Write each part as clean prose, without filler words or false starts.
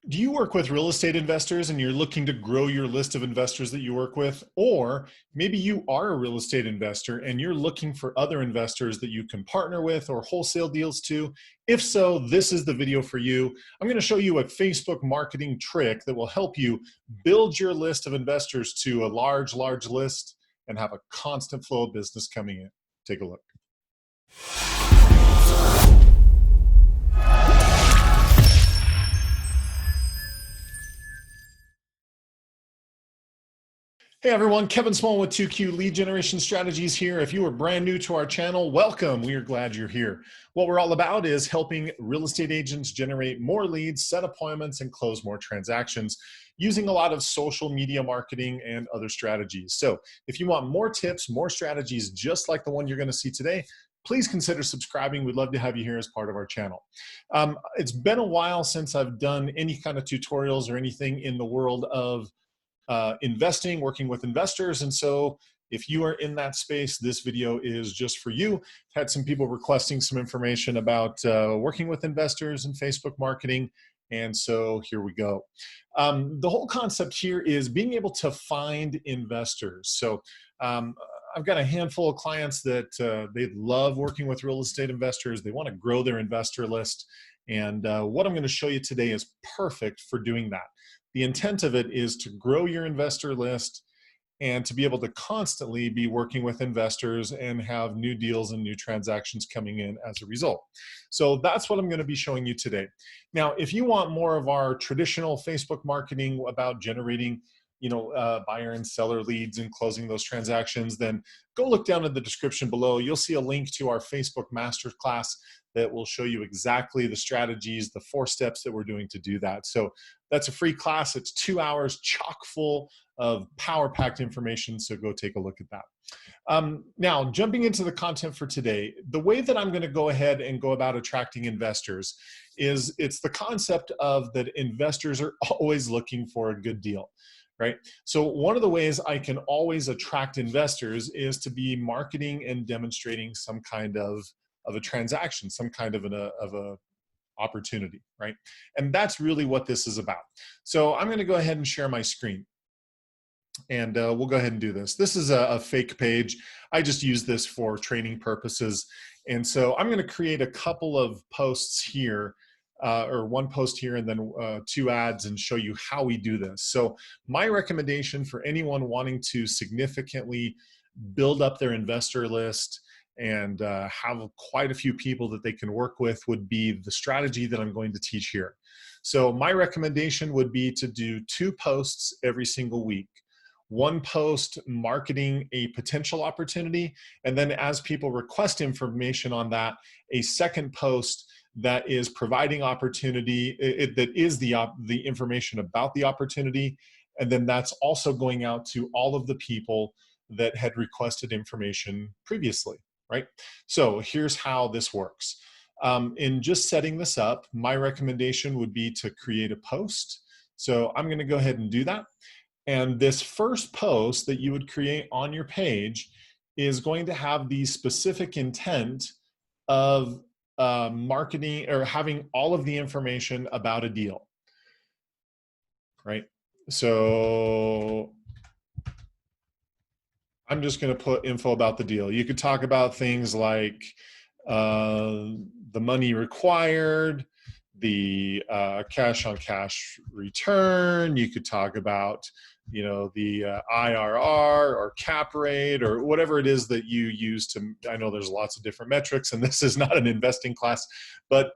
Do you work with real estate investors and you're looking to grow your list of investors that you work with? Or maybe you are a real estate investor and you're looking for other investors that you can partner with or wholesale deals to? If so, this is the video for you. I'm going to show you a Facebook marketing trick that will help you build your list of investors to a large list and have a constant flow of business coming in. Take a look. Hey everyone, Kevin Smullin with 2Q Lead Generation Strategies here. If you are brand new to our channel, welcome. We are glad you're here. What we're all about is helping real estate agents generate more leads, set appointments, and close more transactions using a lot of social media marketing and other strategies. So if you want more tips, more strategies just like the one you're going to see today, please consider subscribing. We'd love to have you here as part of our channel. It's been a while since I've done any kind of tutorials or anything in the world of investing, working with investors. And so if you are in that space, this video is just for you. I've had some people requesting some information about working with investors and Facebook marketing. And so here we go. The whole concept here is being able to find investors. So I've got a handful of clients that they love working with real estate investors. They want to grow their investor list. And what I'm going to show you today is perfect for doing that. The intent of it is to grow your investor list and to be able to constantly be working with investors and have new deals and new transactions coming in as a result. So that's what I'm going to be showing you today. Now, if you want more of our traditional Facebook marketing about generating buyer and seller leads and closing those transactions, then go look down in the description below. You'll see a link to our Facebook Masterclass that will show you exactly the strategies, the 4 steps that we're doing to do that. So that's a free class. It's 2 hours chock full of power-packed information, so go take a look at that. Now, jumping into the content for today, the way that I'm going to go ahead and go about attracting investors is it's the concept of that investors are always looking for a good deal. Right? So one of the ways I can always attract investors is to be marketing and demonstrating some kind of a transaction, some kind of a opportunity, right? And that's really what this is about. So I'm going to go ahead and share my screen. And we'll go ahead and do this. This is a fake page. I just use this for training purposes. And so I'm going to create a couple of posts here. Or one post here and then 2 ads and show you how we do this. So my recommendation for anyone wanting to significantly build up their investor list and have quite a few people that they can work with would be the strategy that I'm going to teach here. So my recommendation would be to do 2 posts every single week. 1 post marketing a potential opportunity, and then as people request information on that, a second post that is providing opportunity, that is the information about the opportunity, and then that's also going out to all of the people that had requested information previously, right? So here's how this works. In just setting this up, my recommendation would be to create a post. So I'm going to go ahead and do that. And this first post that you would create on your page is going to have the specific intent of marketing or having all of the information about a deal, right? So I'm just going to put info about the deal. You could talk about things like the money required, the cash on cash return. You could talk about the IRR or cap rate or whatever it is that you use to, I know there's lots of different metrics and this is not an investing class, but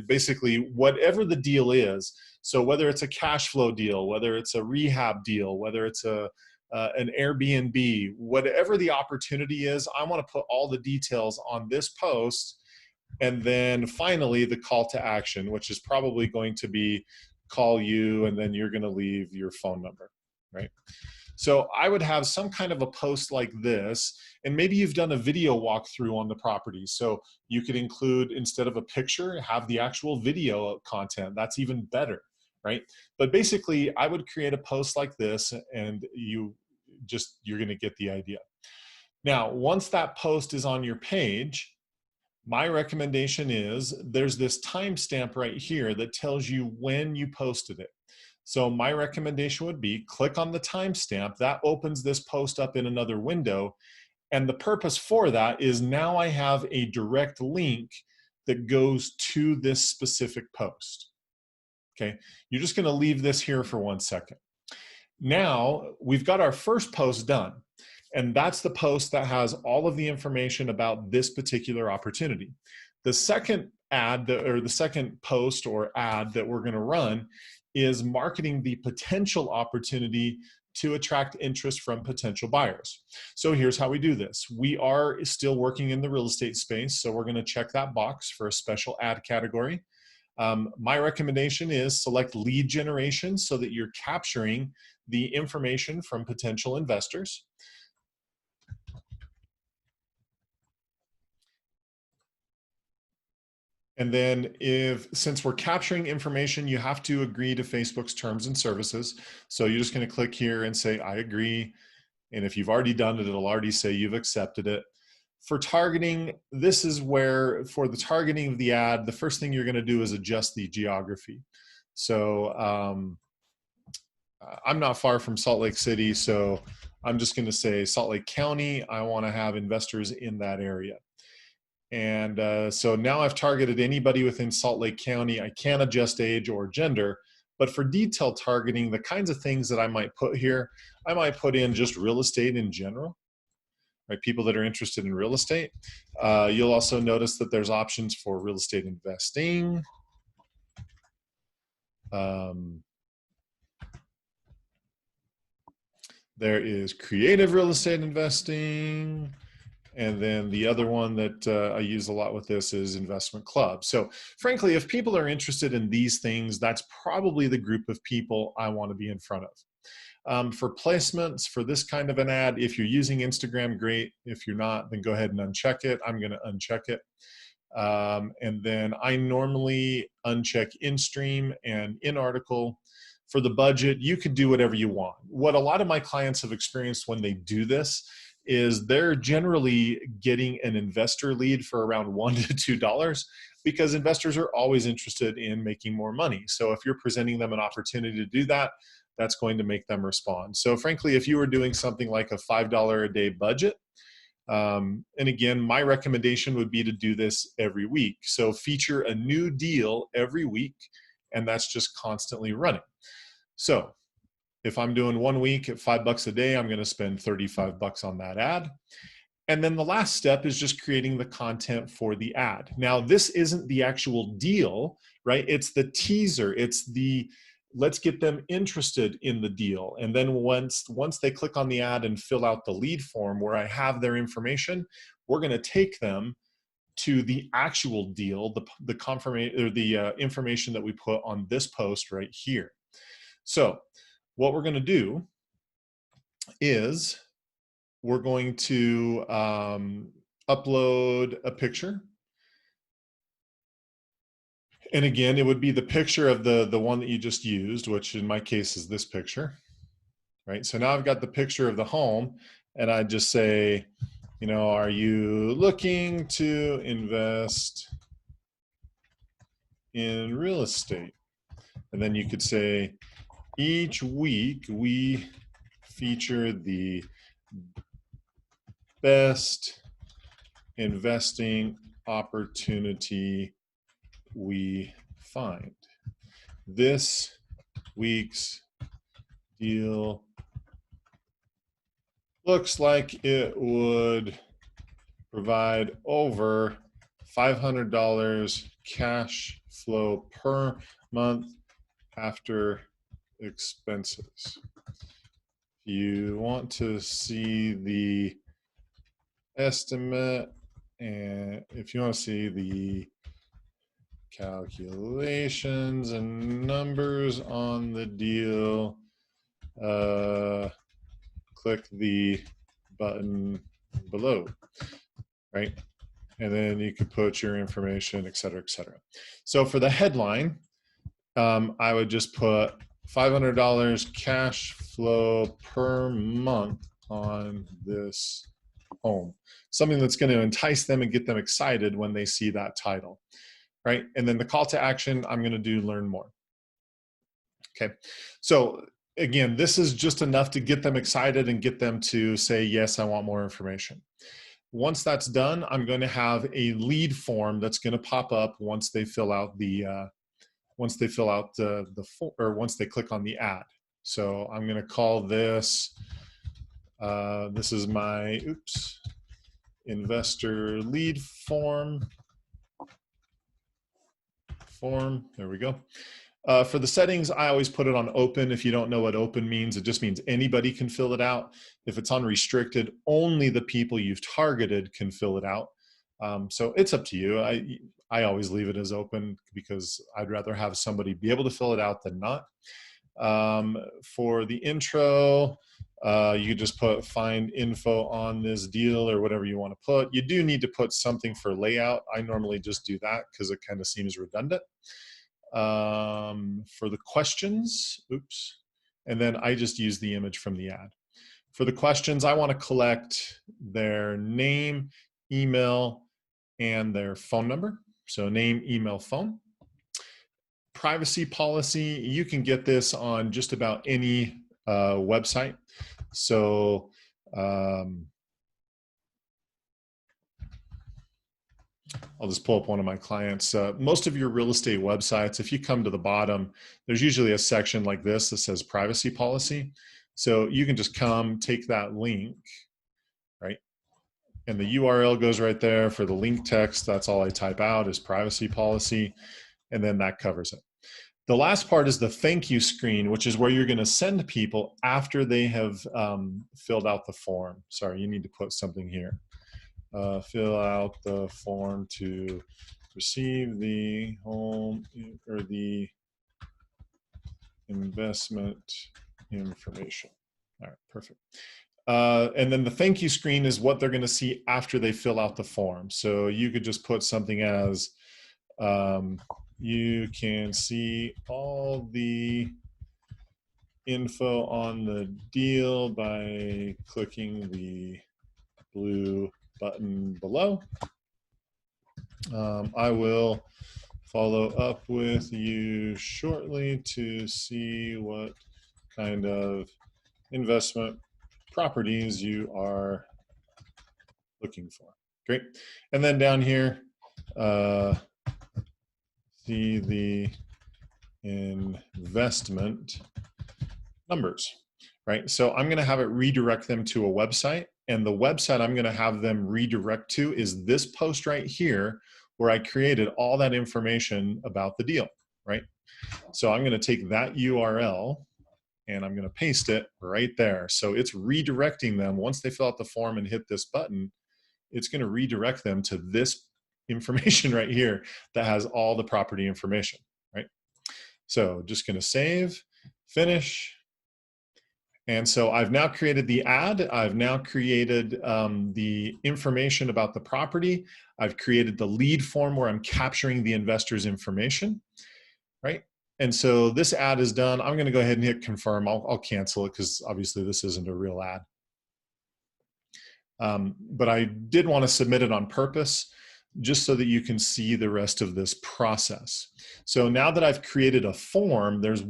basically whatever the deal is. So whether it's a cash flow deal, whether it's a rehab deal, whether it's an Airbnb, whatever the opportunity is, I want to put all the details on this post. And then finally, the call to action, which is probably going to be call you, and then you're going to leave your phone number, right? So I would have some kind of a post like this, and maybe you've done a video walkthrough on the property. So you could include, instead of a picture, have the actual video content. That's even better, right? But basically, I would create a post like this, and you're going to get the idea. Now, once that post is on your page, My recommendation is there's this timestamp right here that tells you when you posted it. So my recommendation would be click on the timestamp. That opens this post up in another window. And the purpose for that is now I have a direct link that goes to this specific post. Okay, you're just going to leave this here for 1 second. Now we've got our first post done. And that's the post that has all of the information about this particular opportunity. The second ad or the second post or ad that we're going to run is marketing the potential opportunity to attract interest from potential buyers. So here's how we do this. We are still working in the real estate space, so we're going to check that box for a special ad category. My recommendation is select lead generation so that you're capturing the information from potential investors. And then since we're capturing information, you have to agree to Facebook's terms and services. So you're just going to click here and say, I agree. And if you've already done it, it'll already say you've accepted it. For targeting, this is where for the targeting of the ad, the first thing you're going to do is adjust the geography. So I'm not far from Salt Lake City, so I'm just going to say Salt Lake County. I want to have investors in that area. And so now I've targeted anybody within Salt Lake County. I can't adjust age or gender, but for detailed targeting, the kinds of things that I might put here, I might put in just real estate in general, right? People that are interested in real estate. You'll also notice that there's options for real estate investing. There is creative real estate investing. And then the other one that I use a lot with this is investment club. So frankly, if people are interested in these things, that's probably the group of people I want to be in front of. For placements, for this kind of an ad, if you're using Instagram, great. If you're not, then go ahead and uncheck it. I'm going to uncheck it. And then I normally uncheck in-stream and in-article. For the budget, you could do whatever you want. What a lot of my clients have experienced when they do this is they're generally getting an investor lead for around $1 to $2 because investors are always interested in making more money. So if you're presenting them an opportunity to do that, that's going to make them respond. So frankly, if you were doing something like a $5 a day budget, and again, my recommendation would be to do this every week. So feature a new deal every week, and that's just constantly running. So if I'm doing 1 week at $5 a day, I'm going to spend $35 on that ad. And then the last step is just creating the content for the ad. Now, this isn't the actual deal, right? It's the teaser. It's the let's get them interested in the deal. And then once they click on the ad and fill out the lead form where I have their information, we're going to take them to the actual deal, the confirmation or the information that we put on this post right here. So what we're going to do is we're going to upload a picture. And again, it would be the picture of the one that you just used, which in my case is this picture, right? So now I've got the picture of the home and I just say, you know, are you looking to invest in real estate? And then you could say, each week we feature the best investing opportunity we find. This week's deal looks like it would provide over $500 cash flow per month after expenses. You want to see the estimate, and if you want to see the calculations and numbers on the deal, click the button below, right? And then you can put your information, et cetera, et cetera. So for the headline, I would just put $500 cash flow per month on this home, something that's going to entice them and get them excited when they see that title, right? And then the call to action, I'm going to do learn more. Okay, so again, this is just enough to get them excited and get them to say, yes, I want more information. Once that's done, I'm going to have a lead form that's going to pop up once they fill out the once they click on the ad. So I'm going to call this this is my investor lead form. There we go. For the settings, I always put it on open. If you don't know what open means, it just means anybody can fill it out. If it's unrestricted, only the people you've targeted can fill it out. So it's up to you. I always leave it as open because I'd rather have somebody be able to fill it out than not. For the intro, you could just put find info on this deal or whatever you want to put. You do need to put something for layout. I normally just do that because it kind of seems redundant. For the questions, and then I just use the image from the ad. For the questions, I want to collect their name, email, and their phone number. So name, email, phone. Privacy policy, you can get this on just about any website. So I'll just pull up one of my clients. Most of your real estate websites, if you come to the bottom, there's usually a section like this that says privacy policy. So you can just come, take that link, right? And the URL goes right there. For the link text, that's all I type out is privacy policy, and then that covers it. The last part is the thank you screen, which is where you're going to send people after they have filled out the form. Sorry, you need to put something here. Fill out the form to receive the home or the investment information. All right, perfect. And then the thank you screen is what they're going to see after they fill out the form. So you could just put something as, you can see all the info on the deal by clicking the blue button below. I will follow up with you shortly to see what kind of investment properties you are looking for. Great. And then down here, see the investment numbers, right? So I'm going to have it redirect them to a website. And the website I'm going to have them redirect to is this post right here, where I created all that information about the deal, right? So I'm going to take that URL and I'm going to paste it right there. So it's redirecting them. Once they fill out the form and hit this button, it's going to redirect them to this information right here that has all the property information, right? So just going to save, finish. And so I've now created the ad. I've now created the information about the property. I've created the lead form where I'm capturing the investor's information, right? And so this ad is done. I'm going to go ahead and hit confirm. I'll cancel it because obviously this isn't a real ad. But I did want to submit it on purpose just so that you can see the rest of this process. So now that I've created a form, there's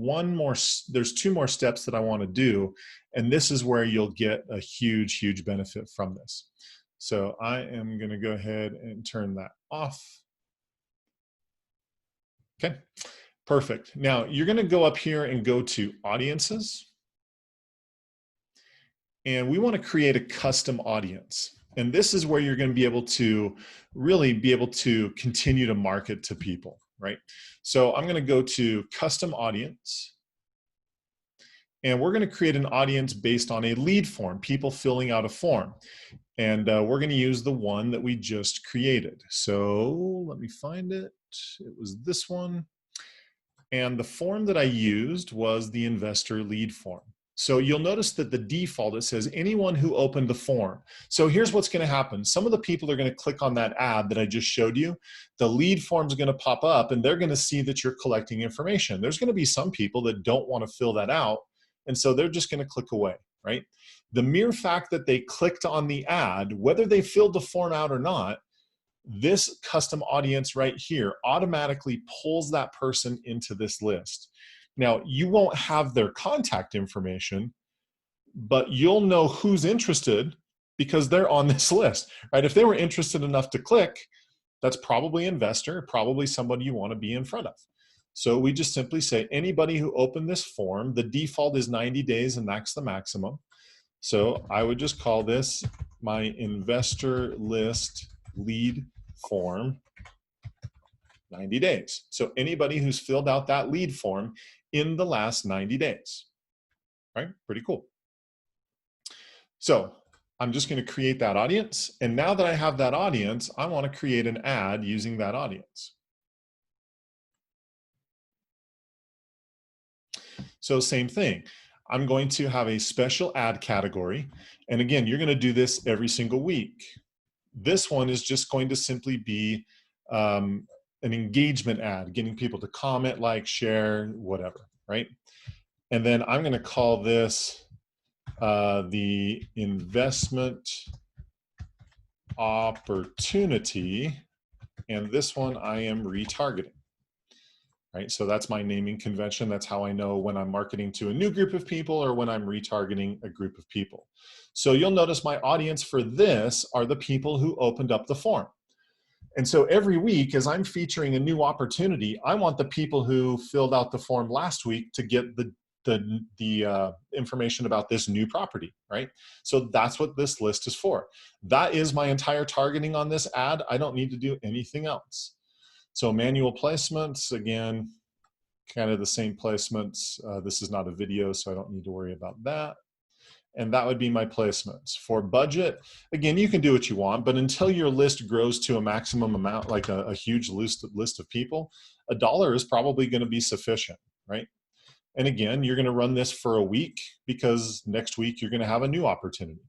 two more steps that I want to do. And this is where you'll get a huge, huge benefit from this. So I am going to go ahead and turn that off. Okay, perfect. Now you're going to go up here and go to audiences. And we want to create a custom audience. And this is where you're going to be able to really be able to continue to market to people, right? So I'm going to go to custom audience. And we're going to create an audience based on a lead form, people filling out a form. And we're going to use the one that we just created. So let me find it. It was this one. And the form that I used was the investor lead form. So you'll notice that the default, it says anyone who opened the form. So here's what's going to happen. Some of the people are going to click on that ad that I just showed you. The lead form is going to pop up and they're going to see that you're collecting information. There's going to be some people that don't want to fill that out. And so they're just going to click away. right? The mere fact that they clicked on the ad, whether they filled the form out or not, this custom audience right here automatically pulls that person into this list. Now, you won't have their contact information, but you'll know who's interested because they're on this list, right? If they were interested enough to click, that's probably an investor, probably somebody you want to be in front of. So we just simply say anybody who opened this form, the default is 90 days and that's the maximum. So I would just call this my investor list lead form 90 days. So anybody who's filled out that lead form in the last 90 days, right? Pretty cool. So I'm just going to create that audience. And now that I have that audience, I want to create an ad using that audience. So same thing. I'm going to have a special ad category. And again, you're going to do this every single week. This one is just going to simply be an engagement ad, getting people to comment, like, share, whatever, right? And then I'm going to call this the investment opportunity. And this one I am retargeting. Right, so that's my naming convention. That's how I know when I'm marketing to a new group of people or when I'm retargeting a group of people. So you'll notice my audience for this are the people who opened up the form. And so every week, as I'm featuring a new opportunity, I want the people who filled out the form last week to get the information about this new property, right? So that's what this list is for. That is my entire targeting on this ad. I don't need to do anything else. So manual placements, again, kind of the same placements. This is not a video, so I don't need to worry about that. And that would be my placements. For budget, again, you can do what you want, but until your list grows to a maximum amount, like a huge list of people, $1 is probably going to be sufficient, right? And again, you're going to run this for a week because next week you're going to have a new opportunity.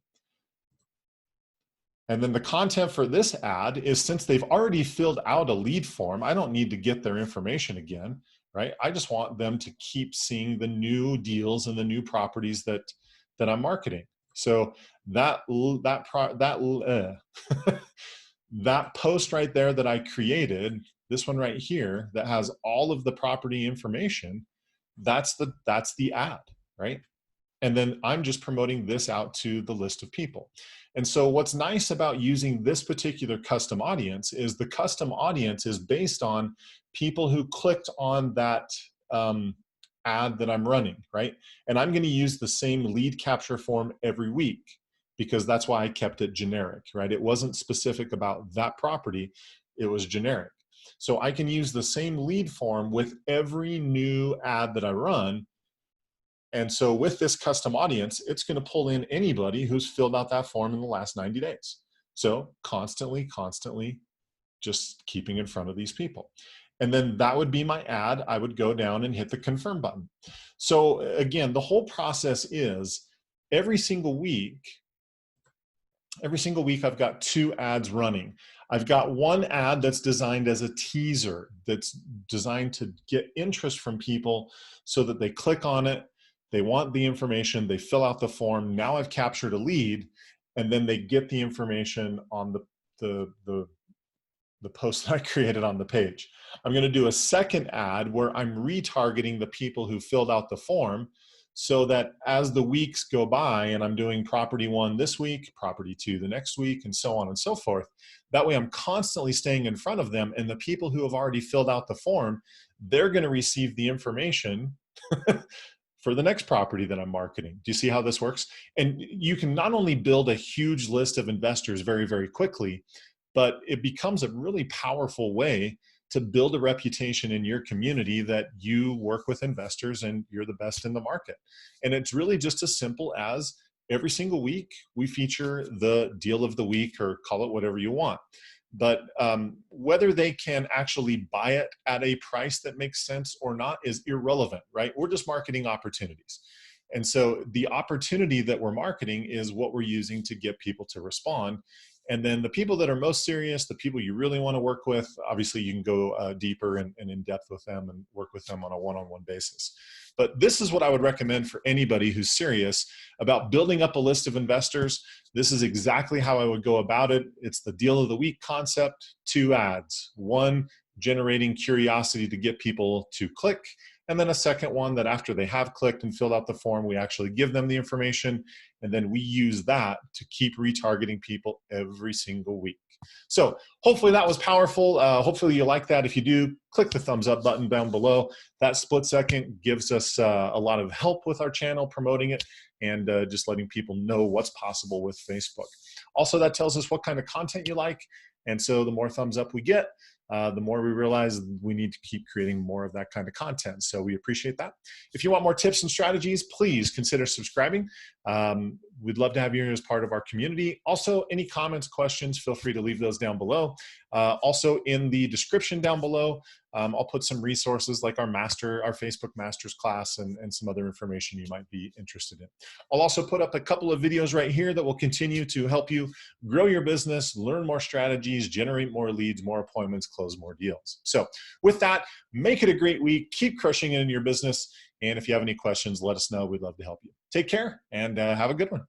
And then the content for this ad is, since they've already filled out a lead form, I don't need to get their information again, right? I just want them to keep seeing the new deals and the new properties that I'm marketing. So that post right there that I created, this one right here that has all of the property information, that's the ad, right? And then I'm just promoting this out to the list of people. And so what's nice about using this particular custom audience is the custom audience is based on people who clicked on that ad that I'm running, right? And I'm going to use the same lead capture form every week because that's why I kept it generic, right? It wasn't specific about that property, it was generic. So I can use the same lead form with every new ad that I run. And so with this custom audience, it's going to pull in anybody who's filled out that form in the last 90 days. So constantly just keeping in front of these people. And then that would be my ad. I would go down and hit the confirm button. So again, the whole process is every single week I've got 2 ads running. I've got one ad that's designed as a teaser, that's designed to get interest from people so that they click on it. They want the information, they fill out the form. Now I've captured a lead, and then they get the information on the post that I created on the page. I'm going to do a second ad where I'm retargeting the people who filled out the form so that as the weeks go by and I'm doing property 1 this week, property 2 the next week, and so on and so forth, that way I'm constantly staying in front of them, and the people who have already filled out the form, they're going to receive the information for the next property that I'm marketing. Do you see how this works? And you can not only build a huge list of investors very, very quickly, but it becomes a really powerful way to build a reputation in your community that you work with investors and you're the best in the market. And it's really just as simple as every single week we feature the deal of the week, or call it whatever you want. But whether they can actually buy it at a price that makes sense or not is irrelevant, right? We're just marketing opportunities. And so the opportunity that we're marketing is what we're using to get people to respond. And then the people that are most serious, the people you really want to work with, obviously you can go deeper and in depth with them and work with them on a one-on-one basis. But this is what I would recommend for anybody who's serious about building up a list of investors. This is exactly how I would go about it. It's the deal of the week concept, 2 ads. One, generating curiosity to get people to click. And then a second one that after they have clicked and filled out the form, we actually give them the information. And then we use that to keep retargeting people every single week. So hopefully that was powerful. Hopefully you like that. If you do, click the thumbs up button down below. That split second gives us a lot of help with our channel, promoting it, and just letting people know what's possible with Facebook. Also, that tells us what kind of content you like. And so the more thumbs up we get, the more we realize we need to keep creating more of that kind of content. So we appreciate that. If you want more tips and strategies, please consider subscribing. We'd love to have you as part of our community. Also, any comments, questions, feel free to leave those down below. Also, in the description down below, I'll put some resources like our Facebook Masters class and some other information you might be interested in. I'll also put up a couple of videos right here that will continue to help you grow your business, learn more strategies, generate more leads, more appointments, close more deals. So with that, make it a great week. Keep crushing it in your business. And if you have any questions, let us know. We'd love to help you. Take care and have a good one.